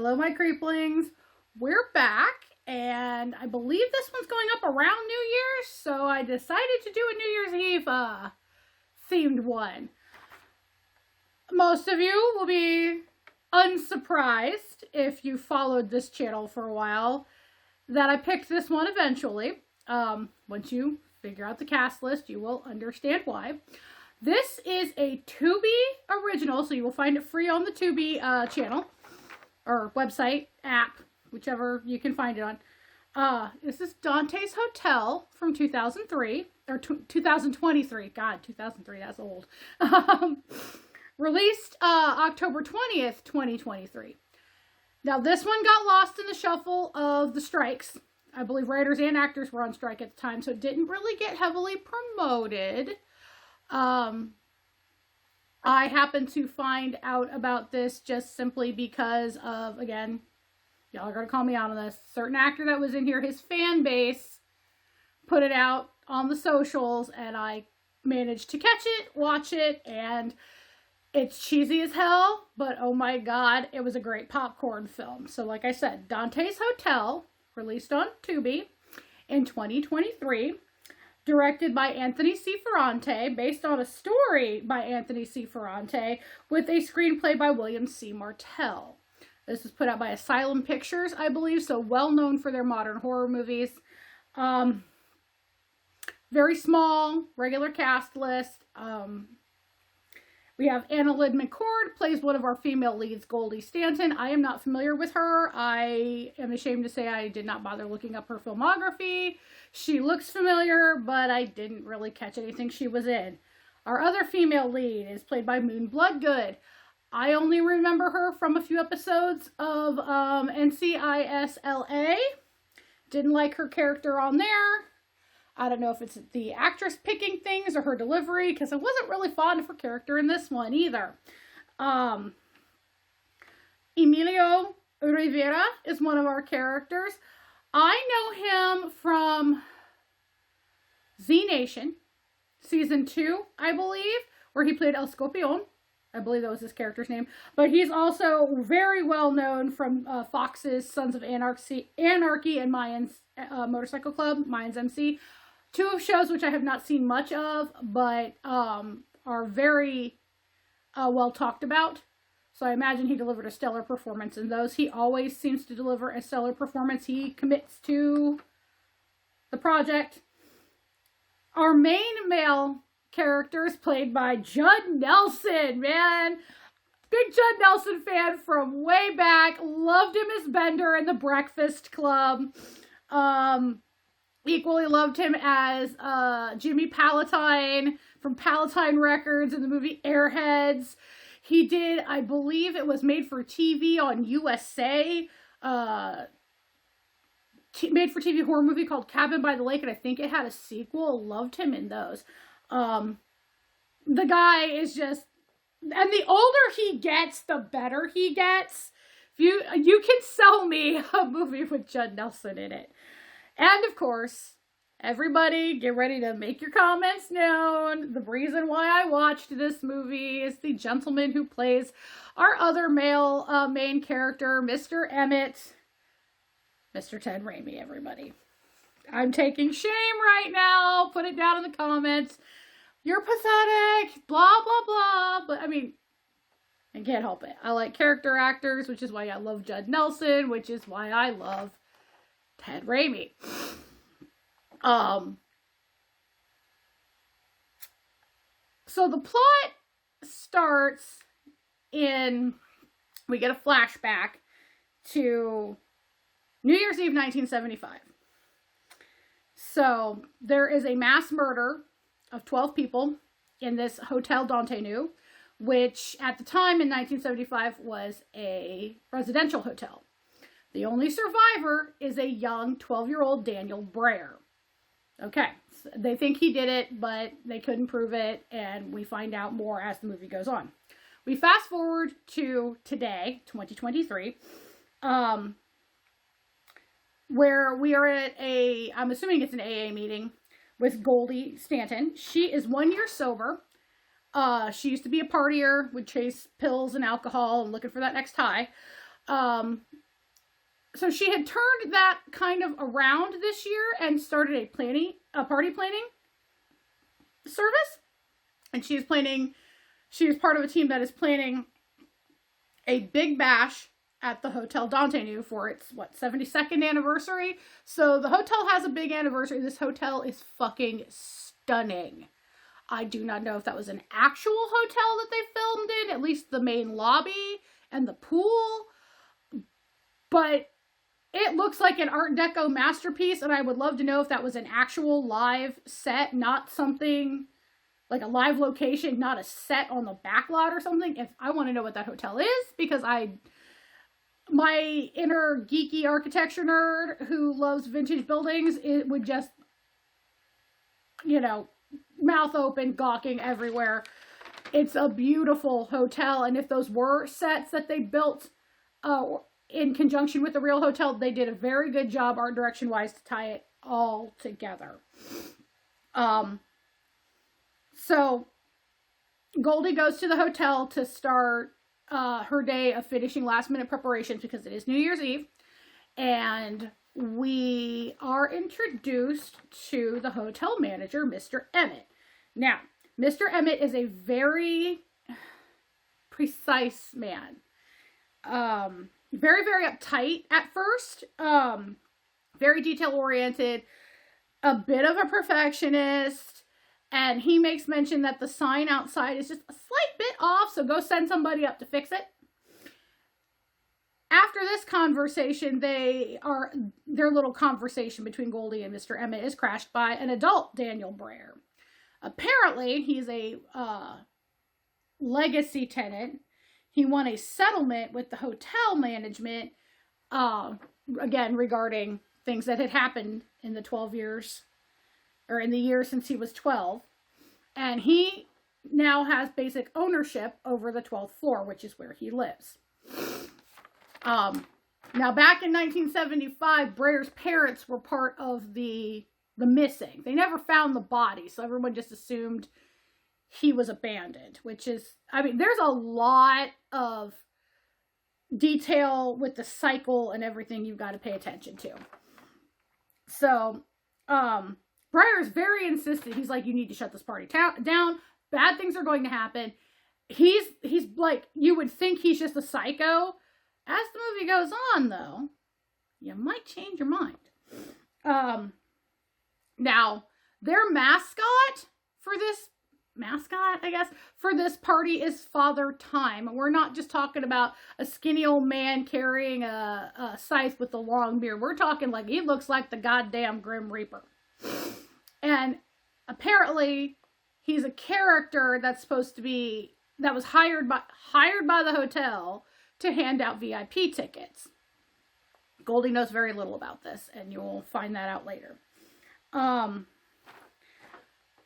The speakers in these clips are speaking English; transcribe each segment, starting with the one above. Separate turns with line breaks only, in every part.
Hello, my creeplings. We're back, and I believe this one's going up around New Year's, so I decided to do a New Year's Eve themed one. Most of you will be unsurprised if you followed this channel for a while that I picked this one eventually. Once you figure out the cast list, you will understand why. This is a Tubi original, so you will find it free on the Tubi channel or website, app, whichever you can find it on. This is Dante's Hotel from 2003, or 2023. God, 2003, that's old. Released October 20th, 2023. Now, this one got lost in the shuffle of the strikes. I believe writers and actors were on strike at the time, so it didn't really get heavily promoted. I happened to find out about this just simply because of, again, y'all are going to call me out on this, certain actor that was in here, his fan base put it out on the socials, and I managed to catch it, watch it, and it's cheesy as hell, but oh my god, it was a great popcorn film. So like I said, Dante's Hotel, released on Tubi in 2023. Directed by Anthony C. Ferrante, based on a story by Anthony C. Ferrante, with a screenplay by William C. Martell. This was put out by Asylum Pictures, I believe, so well known for their modern horror movies. Very small, regular cast list. We have Anna Lynn McCord, plays one of our female leads, Goldie Stanton. I am not familiar with her. I am ashamed to say I did not bother looking up her filmography. She looks familiar, but I didn't really catch anything she was in. Our other female lead is played by Moon Bloodgood. I only remember her from a few episodes of NCISLA. Didn't like her character on there. I don't know if it's the actress picking things or her delivery, because I wasn't really fond of her character in this one either. Emilio Rivera is one of our characters. I know him from Z Nation, season 2, I believe, where he played El Scorpion. I believe that was his character's name. But he's also very well known from Fox's Sons of Anarchy and Mayans Motorcycle Club, Mayans MC. 2 shows which I have not seen much of, but are very well talked about. So I imagine he delivered a stellar performance in those. He always seems to deliver a stellar performance. He commits to the project. Our main male character is played by Judd Nelson, man. Big Judd Nelson fan from way back. Loved him as Bender in The Breakfast Club. Equally loved him as Jimmy Palatine from Palatine Records in the movie Airheads. He did, I believe it was made for TV on USA, made for TV horror movie called Cabin by the Lake, and I think it had a sequel. Loved him in those. The guy is just, and the older he gets, the better he gets. You can sell me a movie with Judd Nelson in it. And of course, everybody get ready to make your comments known. The reason why I watched this movie is the gentleman who plays our other male main character, Mr. Emmett. Mr. Ted Raimi, everybody. I'm taking shame right now. Put it down in the comments. You're pathetic. Blah, blah, blah. But, I mean, I can't help it. I like character actors, which is why I love Judd Nelson, which is why I love Ted Raimi. So the plot starts in, we get a flashback to New Year's Eve 1975. So there is a mass murder of 12 people in this Hotel Dante knew, which at the time in 1975 was a residential hotel. The only survivor is a young 12-year-old Daniel Brayer. Okay, so they think he did it, but they couldn't prove it, and we find out more as the movie goes on. We fast forward to today, 2023, where we are at I'm assuming it's an AA meeting with Goldie Stanton. She is 1 year sober. She used to be a partier, would chase pills and alcohol and looking for that next high. So she had turned that kind of around this year and started a party planning service. And she is part of a team that is planning a big bash at the Hotel Dante New for its, 72nd anniversary. So the hotel has a big anniversary. This hotel is fucking stunning. I do not know if that was an actual hotel that they filmed in, at least the main lobby and the pool. But it looks like an Art Deco masterpiece, and I would love to know if that was an actual live set, not something like a live location, not a set on the back lot or something. If I want to know what that hotel is, because my inner geeky architecture nerd who loves vintage buildings, it would just, mouth open, gawking everywhere. It's a beautiful hotel, and if those were sets that they built in conjunction with the real hotel, they did a very good job art direction wise to tie it all together. So Goldie goes to the hotel to start her day of finishing last minute preparations because it is New Year's Eve, and we are introduced to the hotel manager, Mr. Emmett. Now, Mr. Emmett is a very precise man. Very, very uptight at first. Very detail oriented. A bit of a perfectionist. And he makes mention that the sign outside is just a slight bit off, so go send somebody up to fix it. After this conversation, their little conversation between Goldie and Mr. Emmett is crashed by an adult Daniel Breyer. Apparently, he's a legacy tenant. He won a settlement with the hotel management, again, regarding things that had happened in the 12 years, or in the year since he was 12. And he now has basic ownership over the 12th floor, which is where he lives. Now, back in 1975, Breyer's parents were part of the missing. They never found the body, so everyone just assumed he was abandoned, which is, there's a lot of detail with the cycle and everything you've got to pay attention to. So, Breyer's very insistent. He's like, you need to shut this party down. Bad things are going to happen. He's like, you would think he's just a psycho. As the movie goes on, though, you might change your mind. Now, their mascot, for this party is Father Time. We're not just talking about a skinny old man carrying a scythe with a long beard. We're talking like he looks like the goddamn Grim Reaper. And apparently he's a character that was hired by the hotel to hand out VIP tickets. Goldie knows very little about this, and you'll find that out later.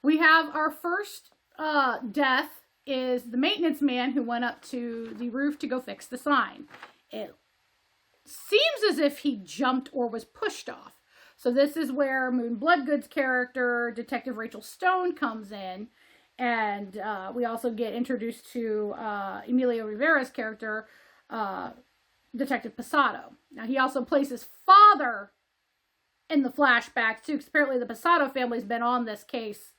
We have our first death is the maintenance man who went up to the roof to go fix the sign. It seems as if he jumped or was pushed off. So this is where Moon Bloodgood's character, Detective Rachel Stone, comes in. And we also get introduced to Emilio Rivera's character, Detective Posado. Now, he also plays his father in the flashbacks, too, because apparently the Posado family's been on this case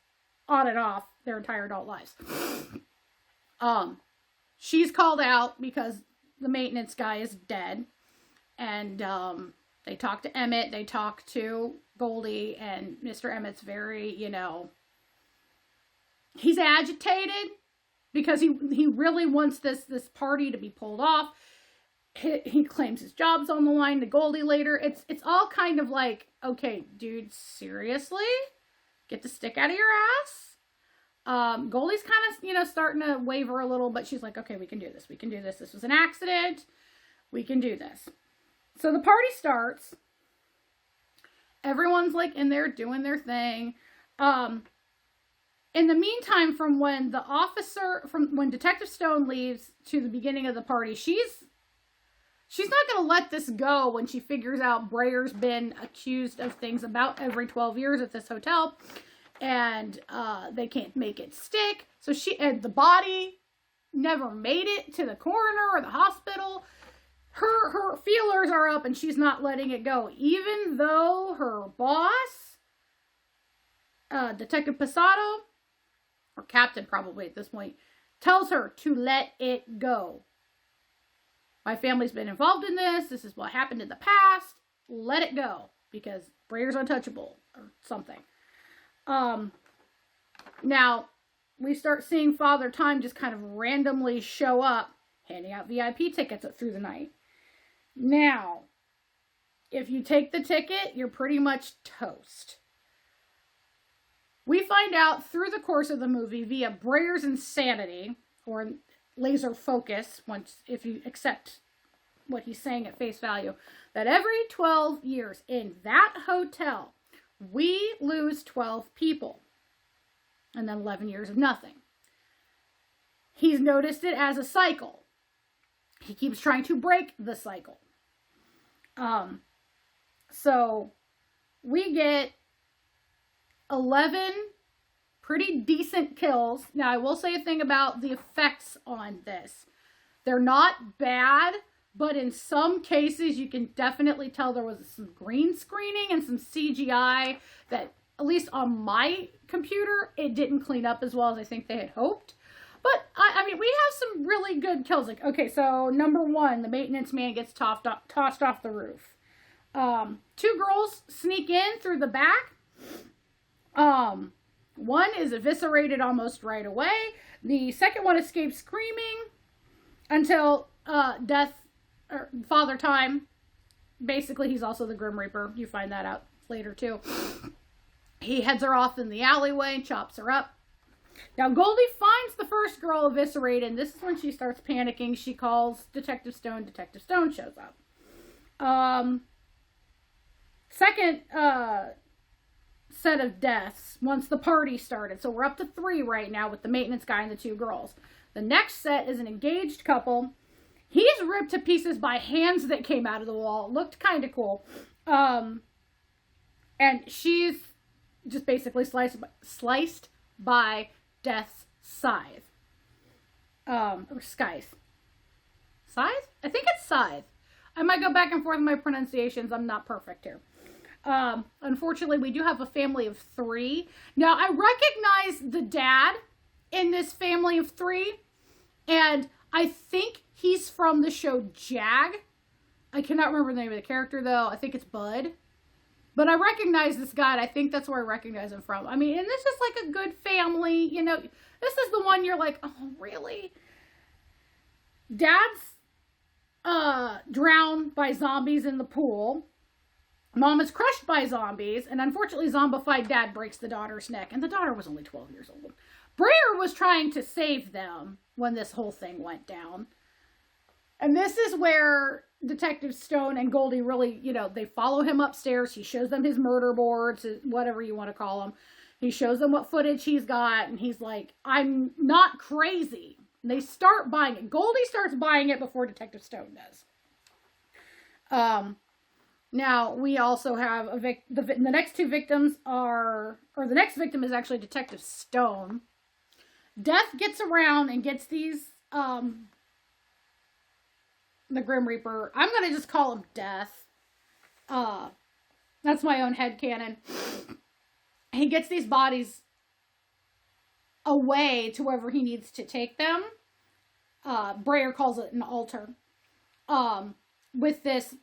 on and off their entire adult lives. She's called out because the maintenance guy is dead. And they talk to Emmett, they talk to Goldie, and Mr. Emmett's very, he's agitated because he really wants this party to be pulled off. He claims his job's on the line to Goldie later. It's all kind of like, okay, dude, seriously? Get the stick out of your ass? Goldie's kind of, starting to waver a little, but she's like, okay, we can do this. We can do this. This was an accident. We can do this. So the party starts. Everyone's like in there doing their thing. In the meantime, from when Detective Stone leaves to the beginning of the party, she's not going to let this go when she figures out Breyer's been accused of things about every 12 years at this hotel, and they can't make it stick. So the body never made it to the coroner or the hospital. her feelers are up and she's not letting it go. Even though her boss, Detective Passato, or Captain probably at this point, tells her to let it go. My family's been involved in this. This is what happened in the past. Let it go. Because Brayer's untouchable or something. Now, we start seeing Father Time just kind of randomly show up, handing out VIP tickets through the night. Now, if you take the ticket, you're pretty much toast. We find out through the course of the movie via Brayer's insanity, or laser focus, if you accept what he's saying at face value, that every 12 years in that hotel, we lose 12 people. And then 11 years of nothing. He's noticed it as a cycle. He keeps trying to break the cycle. So we get 11 pretty decent kills. Now, I will say a thing about the effects on this. They're not bad, but in some cases, you can definitely tell there was some green screening and some CGI that, at least on my computer, it didn't clean up as well as I think they had hoped. But, I mean, we have some really good kills. Like, okay, so number 1, the maintenance man gets tossed off the roof. 2 girls sneak in through the back. One is eviscerated almost right away. The second one escapes screaming until Father Time. Basically, he's also the Grim Reaper. You find that out later, too. He heads her off in the alleyway and chops her up. Now, Goldie finds the first girl eviscerated, and this is when she starts panicking. She calls Detective Stone. Detective Stone shows up. Second set of deaths once the party started. So we're up to 3 right now with the maintenance guy and the 2 girls. The next set is an engaged couple. He's ripped to pieces by hands that came out of the wall. It looked kind of cool. And she's just basically sliced by Death's scythe. Or scythe. Scythe? I think it's scythe. I might go back and forth with my pronunciations. I'm not perfect here. Unfortunately, we do have a family of 3. Now, I recognize the dad in this family of 3, and I think he's from the show Jag. I cannot remember the name of the character, though. I think it's Bud. But I recognize this guy, and I think that's where I recognize him from. I mean, and this is like a good family, you know. This is the one you're like, oh, really? Dad's drowned by zombies in the pool. Mom is crushed by zombies, and unfortunately, zombified dad breaks the daughter's neck, and the daughter was only 12 years old. Brayer was trying to save them when this whole thing went down. And this is where Detective Stone and Goldie really, you know, they follow him upstairs. He shows them his murder boards, whatever you want to call them. He shows them what footage he's got, and he's like, I'm not crazy. And they start buying it. Goldie starts buying it before Detective Stone does. Now, we also have the next 2 victims are, or the next victim is actually Detective Stone. Death gets around and gets these, the Grim Reaper. I'm going to just call him Death. That's my own headcanon. He gets these bodies away to wherever he needs to take them. Brayer calls it an altar. With this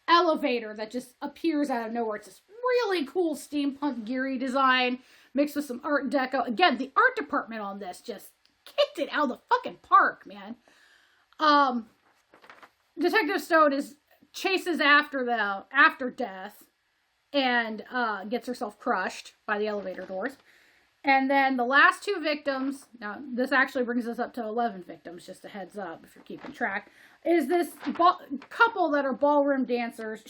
elevator that just appears out of nowhere. It's this really cool steampunk geary design mixed with some art deco. Again, the art department on this just kicked it out of the fucking park, man. Detective Stone chases after Death and gets herself crushed by the elevator doors. And then the last 2 victims, now this actually brings us up to 11 victims, just a heads up if you're keeping track, is this couple that are ballroom dancers.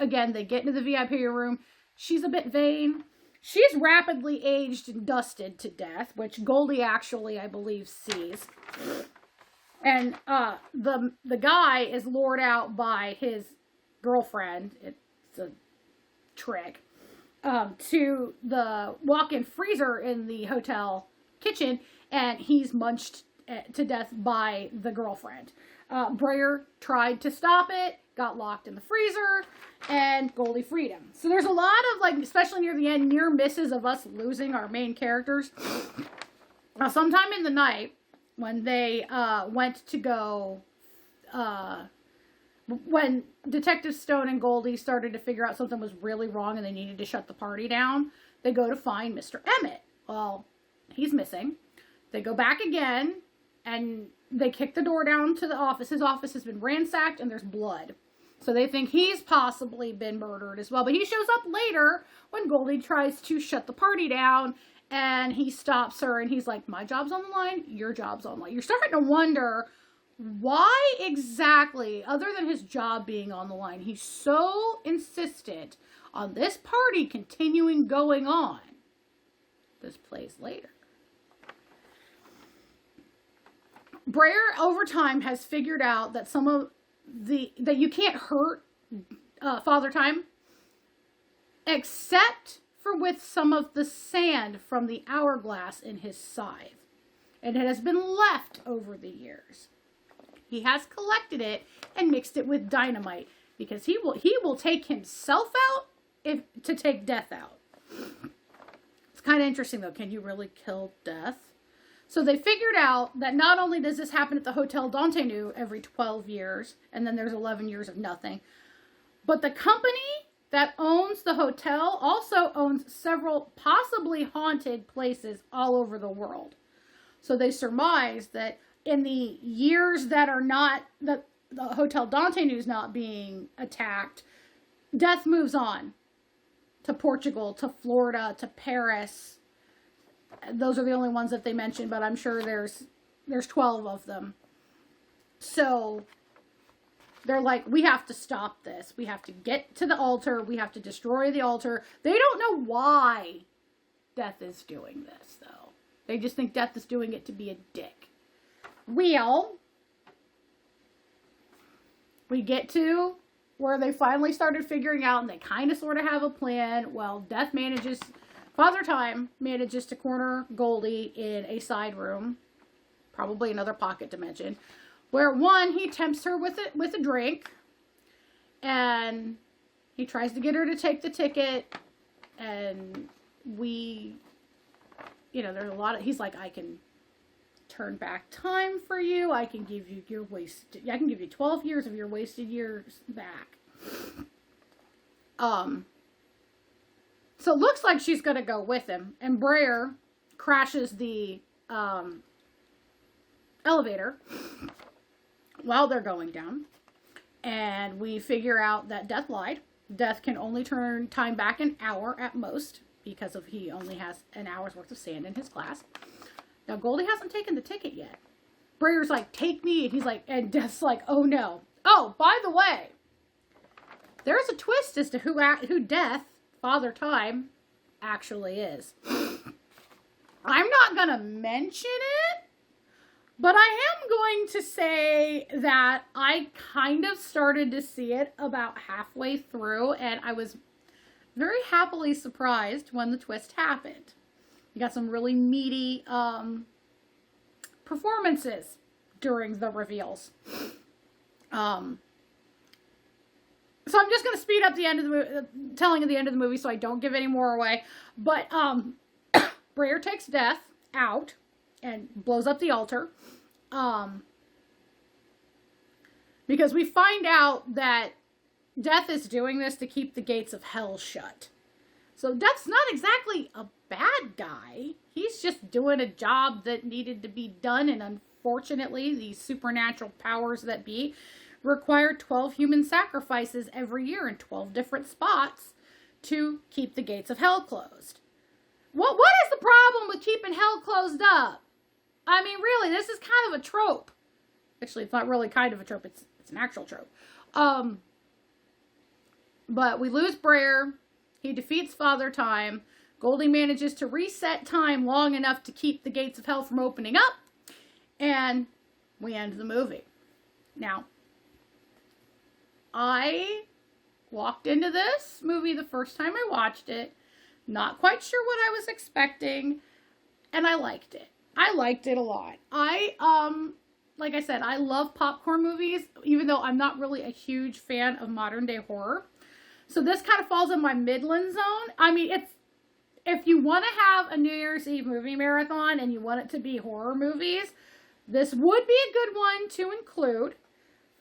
Again, they get into the VIP room. She's a bit vain. She's rapidly aged and dusted to death, which Goldie actually, I believe, sees. And the guy is lured out by his girlfriend. It's a trick. To the walk-in freezer in the hotel kitchen, and he's munched to death by the girlfriend. Brayer tried to stop it, got locked in the freezer, and Goldie freed him. So there's a lot of, like, especially near the end, near misses of us losing our main characters. Now, sometime in the night, when they went to go, when Detective Stone and Goldie started to figure out something was really wrong and they needed to shut the party down, they go to find Mr. Emmett. Well, he's missing. They go back again, and they kick the door down to the office. His office has been ransacked, and there's blood. So they think he's possibly been murdered as well. But he shows up later when Goldie tries to shut the party down, and he stops her, and he's like, my job's on the line, your job's on the line. You're starting to wonder why exactly, other than his job being on the line, he's so insistent on this party continuing going on. This plays later. Brayer, over time, has figured out that that you can't hurt Father Time, except for with some of the sand from the hourglass in his scythe. And it has been left over the years. He has collected it and mixed it with dynamite, because he will take himself out to take death out. It's kind of interesting, though. Can you really kill death? So they figured out that not only does this happen at the Hotel Dante knew every 12 years, and then there's 11 years of nothing, but the company that owns the hotel also owns several possibly haunted places all over the world. So they surmise that in the years that are not, that the Hotel Dante knew is not being attacked, death moves on to Portugal, to Florida, to Paris. Those are the only ones that they mentioned, but I'm sure there's 12 of them. So they're like, we have to stop this. We have to get to the altar. We have to destroy the altar. They don't know why Death is doing this, though. They just think Death is doing it to be a dick. Well, we get to where they finally started figuring out, and they kind of sort of have a plan. Well, Father Time manages to corner Goldie in a side room, probably another pocket dimension, where one, he tempts her with a drink, and he tries to get her to take the ticket, and there's a lot of, he's like, I can turn back time for you, I can give you 12 years of your wasted years back. So it looks like she's going to go with him. And Brayer crashes the elevator while they're going down. And we figure out that Death lied. Death can only turn time back an hour at most, because he only has an hour's worth of sand in his glass. Now, Goldie hasn't taken the ticket yet. Brayer's like, take me. And he's like, and Death's like, oh no. Oh, by the way, there's a twist as to who Death, Father Time, actually is. I'm not going to mention it, but I am going to say that I kind of started to see it about halfway through, and I was very happily surprised when the twist happened. You got some really meaty performances during the reveals. So I'm just going to speed up the end of the telling of the end of the movie so I don't give any more away. But Brayer takes Death out and blows up the altar. Because we find out that Death is doing this to keep the gates of hell shut. So Death's not exactly a bad guy. He's just doing a job that needed to be done, and unfortunately, these supernatural powers that be require 12 human sacrifices every year in 12 different spots to keep the gates of hell closed. What is the problem with keeping hell closed up? I mean, really, this is kind of a trope. Actually, it's not really kind of a trope. It's an actual trope. But we lose Brayer. He defeats Father Time. Goldie manages to reset time long enough to keep the gates of hell from opening up. And we end the movie. Now, I walked into this movie the first time I watched it, not quite sure what I was expecting, and I liked it. I liked it a lot. I like I said, I love popcorn movies, even though I'm not really a huge fan of modern day horror. So this kind of falls in my Midland zone. I mean, if you want to have a New Year's Eve movie marathon and you want it to be horror movies, this would be a good one to include.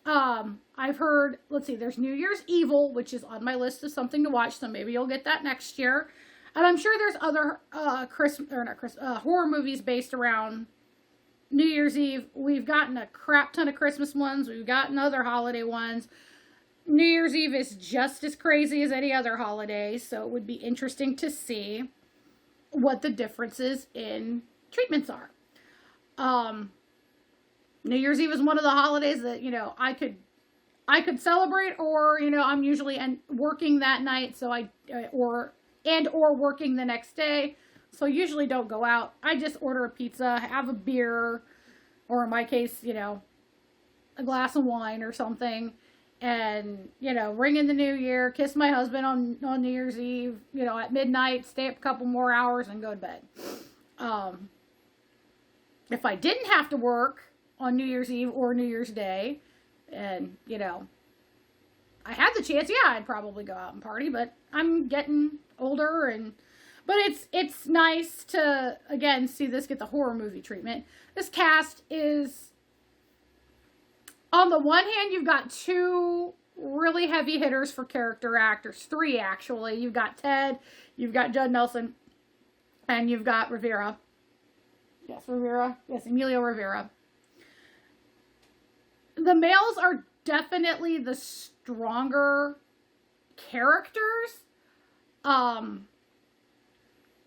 I've heard, let's see, there's New Year's Evil, which is on my list of something to watch, so maybe you'll get that next year. And I'm sure there's other horror movies based around New Year's Eve. We've gotten a crap ton of Christmas ones. We've gotten other holiday ones. New Year's Eve is just as crazy as any other holiday, so it would be interesting to see what the differences in treatments are. New Year's Eve is one of the holidays that, I could celebrate, or, I'm usually working that night, so or working the next day. So I usually don't go out. I just order a pizza, have a beer, or in my case, a glass of wine or something, and, ring in the new year, kiss my husband on New Year's Eve, at midnight, stay up a couple more hours and go to bed. If I didn't have to work on New Year's Eve or New Year's Day, and, I had the chance, I'd probably go out and party, but I'm getting older, but it's nice to, again, see this get the horror movie treatment. This cast is, on the one hand, you've got two really heavy hitters for character actors, three actually. You've got Ted, you've got Judd Nelson, and you've got Rivera. Yes, Emilio Rivera. The males are definitely the stronger characters.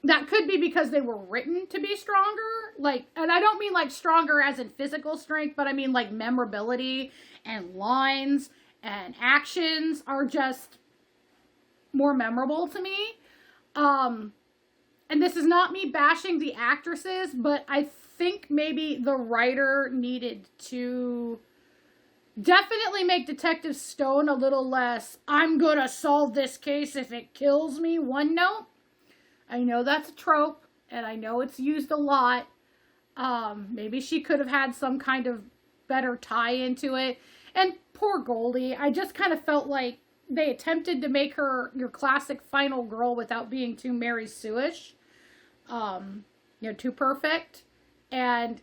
That could be because they were written to be stronger. And I don't mean stronger as in physical strength, but I mean memorability and lines and actions are just more memorable to me. And this is not me bashing the actresses, but I think maybe the writer needed to definitely make Detective Stone a little less, I'm gonna solve this case if it kills me, one note. I know that's a trope, and I know it's used a lot. Maybe she could have had some kind of better tie into it. And poor Goldie, I just kind of felt like they attempted to make her your classic final girl without being too Mary Sue-ish. Too perfect. And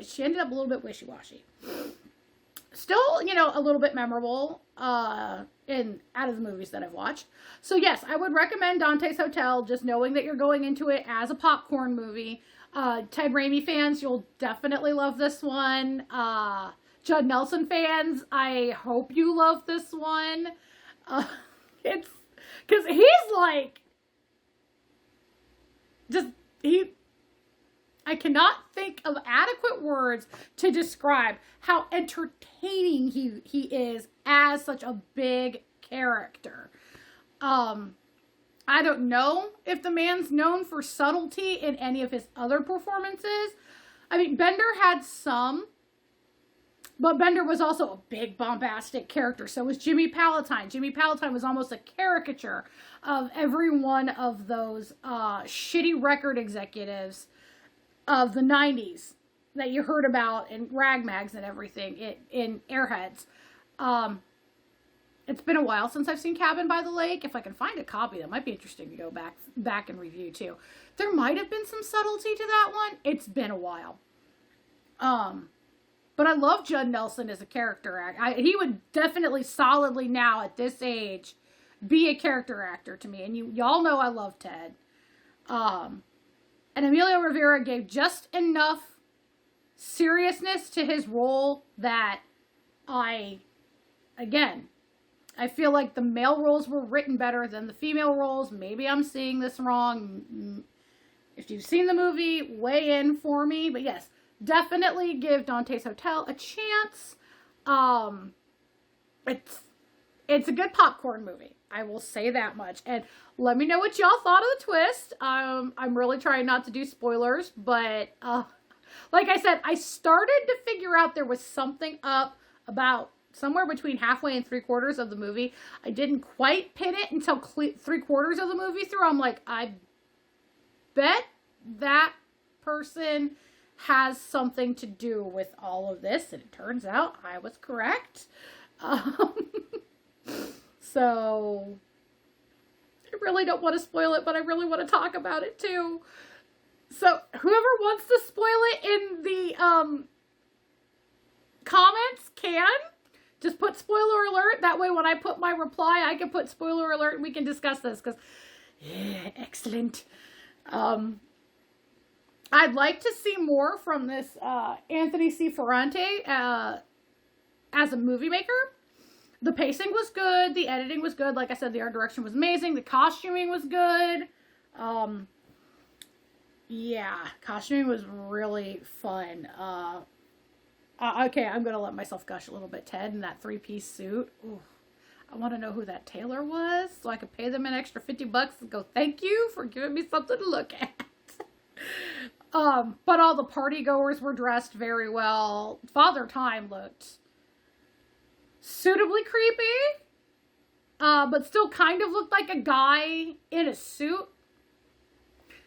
she ended up a little bit wishy-washy. Still, a little bit memorable out of the movies that I've watched. So yes, I would recommend Dante's Hotel, just knowing that you're going into it as a popcorn movie. Ted Raimi fans, you'll definitely love this one. Judd Nelson fans, I hope you love this one. It's because I cannot think of adequate words to describe how entertaining he is as such a big character. I don't know if the man's known for subtlety in any of his other performances. I mean, Bender had some, but Bender was also a big bombastic character. So was Jimmy Palatine. Jimmy Palatine was almost a caricature of every one of those shitty record executives of the 90s that you heard about in rag mags and everything in Airheads. It's been a while since I've seen Cabin by the Lake. If I can find a copy, that might be interesting to go back and review too. There might have been some subtlety to that one. It's been a while. But I love Judd Nelson as a character. He would definitely solidly now at this age be a character actor to me. And y'all know I love Ted. And Emilio Rivera gave just enough seriousness to his role that I feel like the male roles were written better than the female roles. Maybe I'm seeing this wrong. If you've seen the movie, weigh in for me. But yes, definitely give Dante's Hotel a chance. It's a good popcorn movie. I will say that much. And let me know what y'all thought of the twist. I'm really trying not to do spoilers, but like I said, I started to figure out there was something up about somewhere between halfway and 3/4 of the movie. I didn't quite pin it until 3/4 of the movie through. I'm like, I bet that person has something to do with all of this, and it turns out I was correct. Um, so I really don't want to spoil it, but I really want to talk about it too. So whoever wants to spoil it in the comments can. Just put spoiler alert. That way when I put my reply, I can put spoiler alert and we can discuss this. Because, yeah, excellent. I'd like to see more from this Anthony C. Ferrante as a movie maker. The pacing was good. The editing was good. Like I said, the art direction was amazing. The costuming was good. Yeah, costuming was really fun. Okay, I'm going to let myself gush a little bit. Ted in that 3-piece suit. Ooh, I want to know who that tailor was so I could pay them an extra $50 and go, thank you for giving me something to look at. But all the party goers were dressed very well. Father Time looked suitably creepy, but still kind of looked like a guy in a suit,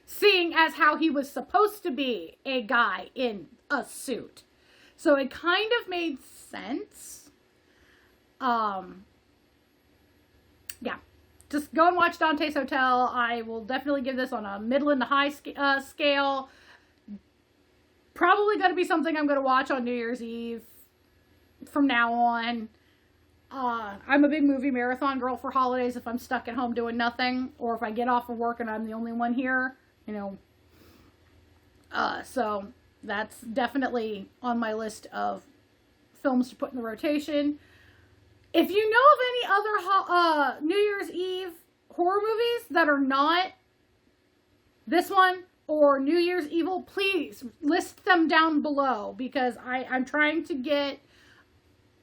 seeing as how he was supposed to be a guy in a suit. So it kind of made sense. Yeah. Just go and watch Dante's Hotel. I will definitely give this on a middle to high scale. Probably going to be something I'm going to watch on New Year's Eve from now on. I'm a big movie marathon girl for holidays if I'm stuck at home doing nothing. Or if I get off of work and I'm the only one here. You know. So that's definitely on my list of films to put in the rotation. If you know of any other New Year's Eve horror movies that are not this one or New Year's Evil, please list them down below, because I'm trying to get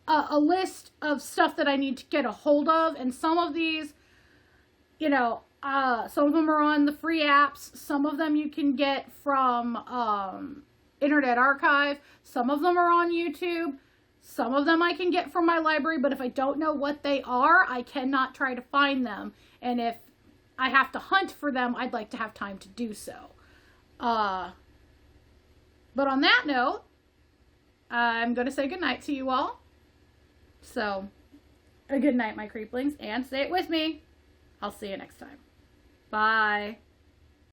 a list of stuff that I need to get a hold of, and some of these, you know, some of them are on the free apps, some of them you can get from Internet Archive. Some of them are on YouTube. Some of them I can get from my library, but if I don't know what they are, I cannot try to find them. And if I have to hunt for them, I'd like to have time to do so. But on that note, I'm going to say goodnight to you all. So, a good night, my creeplings, and say it with me. I'll see you next time. Bye.